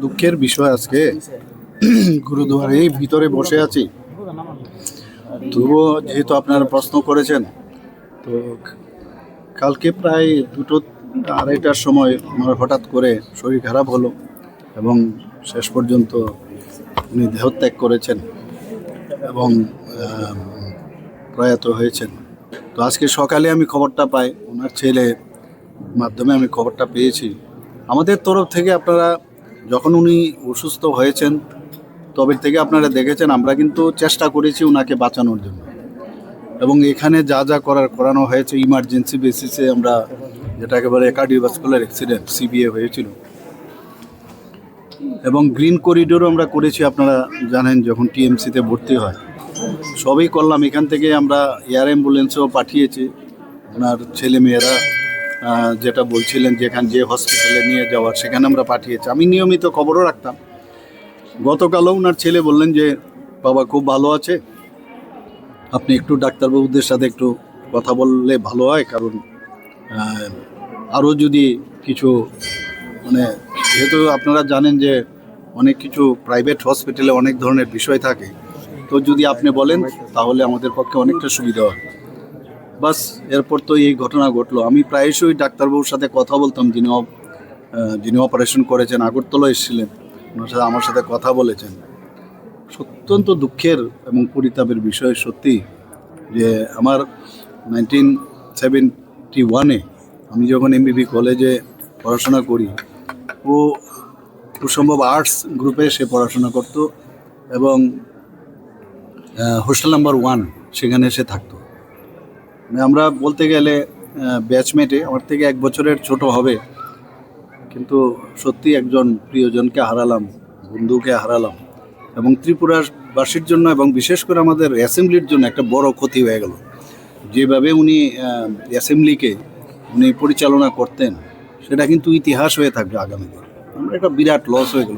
দুঃখের বিষয় আজকে গুরুদুয়ারের ভিতরে বসে আছি। তবুও যেহেতু আপনারা প্রশ্ন করেছেন, তো কালকে প্রায় 2-2:30টার সময় আমার হঠাৎ করে শরীর খারাপ হলো এবং শেষ পর্যন্ত উনি দেহত্যাগ করেছেন এবং প্রয়াত হয়েছেন। তো আজকে সকালে আমি খবরটা পাই, ওনার ছেলে মাধ্যমে আমি খবরটা পেয়েছি। আমাদের তরফ থেকে আপনারা যখন উনি অসুস্থ হয়েছেন তবে থেকে আপনারা দেখেছেন আমরা কিন্তু চেষ্টা করেছি ওনাকে বাঁচানোর জন্য, এবং এখানে যা যা করানো হয়েছে ইমার্জেন্সি বেসিসে, আমরা যেটাকে বলে কার্ডিওভাস্কুলার অ্যাক্সিডেন্ট সিবিএ হয়েছিল, এবং গ্রিন করিডোরও আমরা করেছি। আপনারা জানেন যখন টিএমসিতে ভর্তি হয় সবই করলাম। এখান থেকে আমরা এয়ার অ্যাম্বুলেন্সও পাঠিয়েছি। ওনার ছেলেমেয়েরা যেটা বলছিলেন যেখানে যে হসপিটালে নিয়ে যাওয়ার সেখানে আমরা পাঠিয়েছি। আমি নিয়মিত খবরও রাখতাম। গতকালও ওনার ছেলে বললেন যে বাবা খুব ভালো আছে, আপনি একটু ডাক্তারবাবুদের সাথে একটু কথা বললে ভালো হয়, কারণ আরও যদি কিছু যেহেতু আপনারা জানেন যে অনেক কিছু প্রাইভেট হসপিটালে অনেক ধরনের বিষয় থাকে, তো যদি আপনি বলেন তাহলে আমাদের পক্ষে অনেকটা সুবিধা হয়। বাস এরপর তো এই ঘটনা ঘটলো। আমি প্রায়শই ডাক্তারবাবুর সাথে কথা বলতাম, যিনি অপারেশন করেছেন, আগরতলা এসেছিলেন, ওনার সাথে আমার সাথে কথা বলেছেন। অত্যন্ত দুঃখের এবং পরিতাপের বিষয় সত্যি যে আমার 1971-এ আমি যখন এমবিবি কলেজে পড়াশোনা করি, ও খুব সম্ভব আর্টস গ্রুপে সে পড়াশোনা করতো এবং হোস্টেল নাম্বার 1 সেখানে সে থাকতো। আমরা বলতে গেলে ব্যাচমেটে, আমার থেকে 1 বছরের ছোট হবে, কিন্তু সত্যি একজন প্রিয়জনকে হারালাম, বন্ধুকে হারালাম, এবং ত্রিপুরাবাসীর জন্য এবং বিশেষ করে আমাদের অ্যাসেম্বলির জন্য একটা বড় ক্ষতি হয়ে গেল। যেভাবে উনি অ্যাসেম্বলিকে পরিচালনা করতেন সেটা কিন্তু ইতিহাস হয়ে থাকবে আগামী দিন। আমরা একটা বিরাট লস হয়ে গেল।